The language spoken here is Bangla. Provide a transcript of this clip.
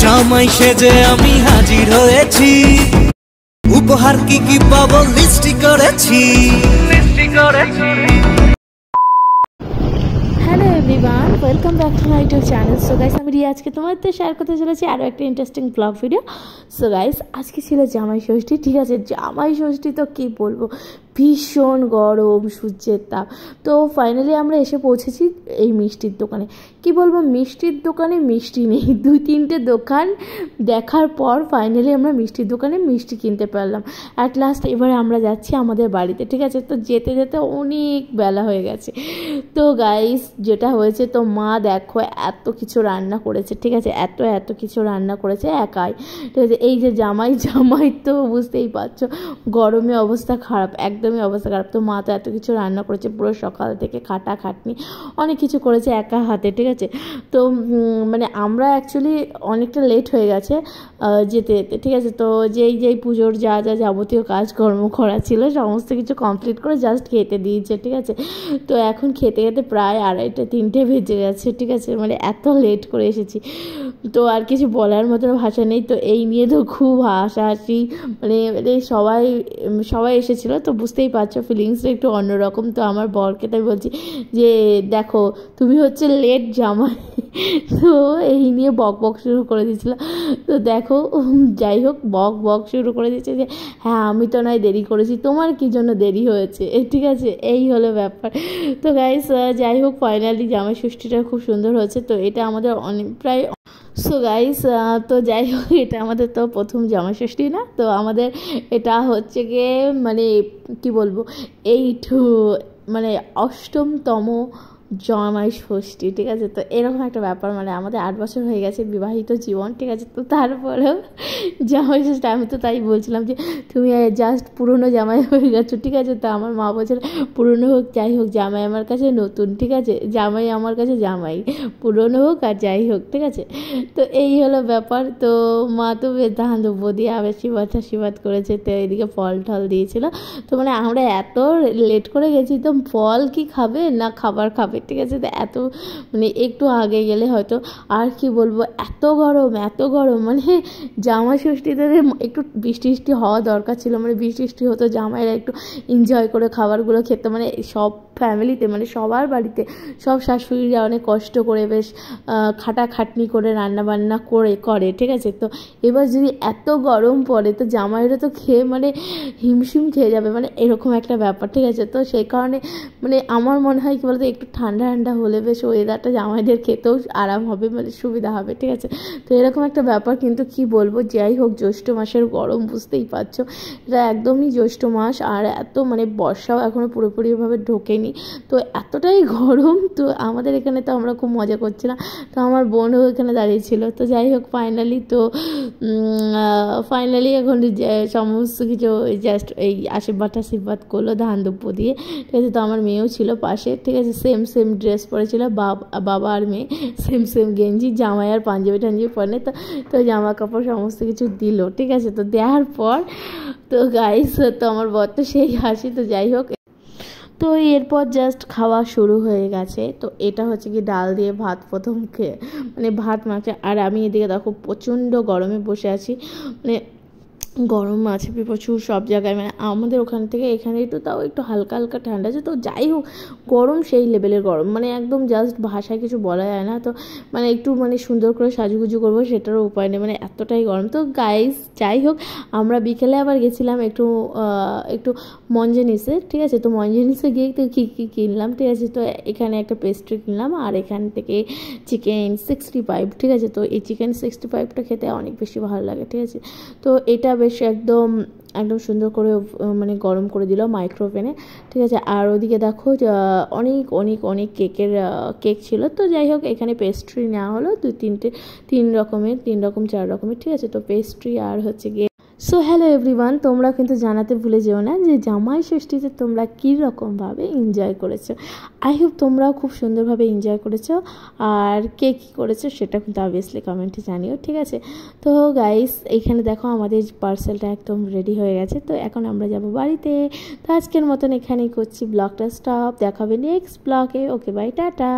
জামাই সেজে আমি হাজির হয়েছি, উপহার কি কি পাবো লিস্টি করেছি। Hello everyone, welcome back to my YouTube channel. So guys, আমি রিয়া আজকে তোমাদের শেয়ার করতে চলেছি আরও একটা interesting blog video. So guys, আজকে ছিল জামাই ষষ্ঠী। ঠিক আছে, জামাই ষষ্ঠী তো কী বলবো, ভীষণ গরম, সূর্যের তাপ। তো ফাইনালি আমরা এসে পৌঁছেছি এই মিষ্টির দোকানে। কি বলবো, মিষ্টির দোকানে মিষ্টি নেই। 2-3টে দোকান দেখার পর ফাইনালি আমরা মিষ্টির দোকানে মিষ্টি কিনতে পারলাম অ্যাট লাস্ট। এবারে আমরা যাচ্ছি আমাদের বাড়িতে। ঠিক আছে, তো যেতে যেতে অনেক বেলা হয়ে গেছে। তো গাইস, যেটা হয়েছে, তো মা দেখো এত কিছু রান্না করেছে। ঠিক আছে, এত কিছু রান্না করেছে একাই। ঠিক আছে, এই যে জামাই তো বুঝতেই পারছো, গরমে অবস্থা খারাপ, একদমই অবস্থা খারাপ। তো মা তো এত কিছু রান্না করেছে, পুরো সকাল থেকে খাটাখাটনি অনেক কিছু করেছে একা হাতে। ঠিক আছে, তো মানে আমরা অ্যাকচুয়ালি অনেকটা লেট হয়ে গেছে যেতে যেতে। ঠিক আছে, তো যেই পুজোর যা যাবতীয় কাজকর্ম করা ছিল সমস্ত কিছু কমপ্লিট করে জাস্ট খেতে দিয়েছে। ঠিক আছে, তো এখন খেতে খেতে প্রায় 2:30-3টে বেজে গেছে। ঠিক আছে, মানে এত লেট করে এসেছি, তো আর কিছু বলার মতন ভাষা নেই। তো এই নিয়ে তো খুব হাসাহাসি, মানে সবাই এসেছিলো, তো বুঝতেই পারছো ফিলিংসটা একটু অন্যরকম। তো আমার বরকে তাই বলছি যে দেখো, তুমি হচ্ছে লেট জামাই। তো এই নিয়ে বক শুরু করে দিয়েছিল। তো দেখো, যাই হোক, বক শুরু করে দিচ্ছে যে হ্যাঁ, আমি তো নয় দেরি করেছি, তোমার কি জন্য দেরি হয়েছে। ঠিক আছে, এই হলো ব্যাপার। তো গাইস, যাই হোক, ফাইনালি জামাই ষষ্ঠীটা খুব সুন্দর হয়েছে। তো এটা আমাদের প্রায় সো গাইস, তো যাই হোক, এটা আমাদের তো প্রথম জামাই ষষ্ঠী না, তো আমাদের এটা হচ্ছে গিয়ে মানে কি বলবো, মানে 8মতম জামাই ষষ্ঠী। ঠিক আছে, তো এরকম একটা ব্যাপার, মানে আমাদের 8 বছর হয়ে গেছে বিবাহিত জীবন। ঠিক আছে, তো তারপরেও জামাই ষষ্ঠী, আমি তো তাই বলছিলাম যে তুমি জাস্ট পুরনো জামাই হয়ে গেছো। ঠিক আছে, তো আমার মা বলছিল পুরনো হোক যাই হোক, জামাই আমার কাছে নতুন। ঠিক আছে, জামাই আমার কাছে জামাই, পুরনো হোক আর যাই হোক। ঠিক আছে, তো এই হলো ব্যাপার। তো মা তো ধান দ্রব্য দিয়ে আশীর্বাদ করেছে। তো এদিকে ফল টল দিয়েছিল। তো মানে আমরা এত লেট করে গেছি, তো ফল কি খাবে না খাবার খাবে। ঠিক আছে, তো এত মানে একটু আগে গেলে হয়তো, আর কি বলবো, এত গরম মানে জামাই ষষ্ঠীতে একটু বৃষ্টি হওয়া দরকার ছিল, মানে বৃষ্টি হতো, জামাইরা একটু এনজয় করে খাবারগুলো খেতে। মানে সব ফ্যামিলিতে, মানে সবার বাড়িতে সব শাশুড়িরা অনেক কষ্ট করে বেশ খাটাখাটনি করে রান্নাবান্না করে। ঠিক আছে, তো এবার যদি এত গরম পড়ে, তো জামাইরা তো খেয়ে মানে হিমশিম খেয়ে যাবে, মানে এরকম একটা ব্যাপার। ঠিক আছে, তো সেই কারণে মানে আমার মনে হয় কি বলতো, একটু ঠান্ডা হলে বেশ ওয়েদারটা জামাইদের খেতেও আরাম হবে, মানে সুবিধা হবে। ঠিক আছে, তো এরকম একটা ব্যাপার। কিন্তু কি বলবো, যাই হোক, জ্যৈষ্ঠ মাসের গরম বুঝতেই পারছো, এটা একদমই জ্যৈষ্ঠ মাস, আর এত মানে বর্ষাও এখনও পুরোপুরিভাবে ঢোকেনি, তো এতটাই গরম। তো আমাদের এখানে তো আমরা খুব মজা করছিলাম, তো আমার বোনও এখানে দাঁড়িয়েছিল। তো যাই হোক, ফাইনালি এখন সমস্ত কিছু জাস্ট এই আশীর্বাদ করলো ধান দুব্য দিয়ে। ঠিক আছে, তো আমার মেয়েও ছিল পাশে। ঠিক আছে, সেম ড্রেস পরেছিল, বাবা আর মেয়ে সেম গেঞ্জি, জামাই আর পাঞ্জাবি পরে। তো জামা কাপড় সমস্ত কিছু দিল। ঠিক আছে, তো দেওয়ার পর তো গাইস, তো আমার বর তো সেই হাসি। তো যাই হোক, তো এরপর জাস্ট খাওয়া শুরু হয়ে গেছে। তো এটা হচ্ছে কি ডাল দিয়ে ভাত প্রথম খেয়ে, মানে ভাত মাখে। আর আমি এদিকে দেখো প্রচণ্ড গরমে বসে আছি, মানে গরম আছে প্রচুর সব জায়গায়, মানে আমাদের ওখান থেকে এখানে তাও একটু হালকা ঠান্ডা আছে। তো যাই হোক, গরম সেই লেভেলের গরম, মানে একদম জাস্ট ভাষায় কিছু বলা যায় না। তো মানে একটু মানে সুন্দর করে সাজুগুজু করবো সেটারও উপায় নেই, মানে এতটাই গরম। তো গাইস, যাই হোক, আমরা বিকেলে আবার গেছিলাম একটু মঞ্জেনিসে। ঠিক আছে, তো মঞ্জেনিসে গিয়ে তো কী কিনলাম। ঠিক আছে, তো এখানে একটা পেস্ট্রি কিনলাম, আর এখান থেকে চিকেন 65। ঠিক আছে, তো এই চিকেন 65টা খেতে অনেক বেশি ভালো লাগে। ঠিক আছে, তো এটা বেশ একদম সুন্দর করে মানে গরম করে দিল মাইক্রোওভেনে। ঠিক আছে, আর ওদিকে দেখো অনেক কেক ছিল। তো যাই হোক, এখানে পেস্ট্রি নেওয়া হলো 3 রকমের 4 রকমের। ঠিক আছে, তো পেস্ট্রি আর হচ্ছে গিয়ে। সো হ্যালো এভরিওয়ান, তোমরা কিন্তু জানাতে ভুলে যেও না যে জামাই ষষ্ঠীতে তোমরা কীরকমভাবে এনজয় করেছো। আই হোপ তোমরাও খুব সুন্দরভাবে এনজয় করেছো, আর কে কী করেছো সেটা কিন্তু অবভিয়াসলি কমেন্টে জানিও। ঠিক আছে, তো গাইস, এইখানে দেখো আমাদের পার্সেলটা একদম রেডি হয়ে গেছে। তো এখন আমরা যাব বাড়িতে। তো আজকের মতন এখানেই করছি ব্লগটা স্টপ, দেখাবে নেক্সট ব্লগে। ওকে, বাই, টাটা।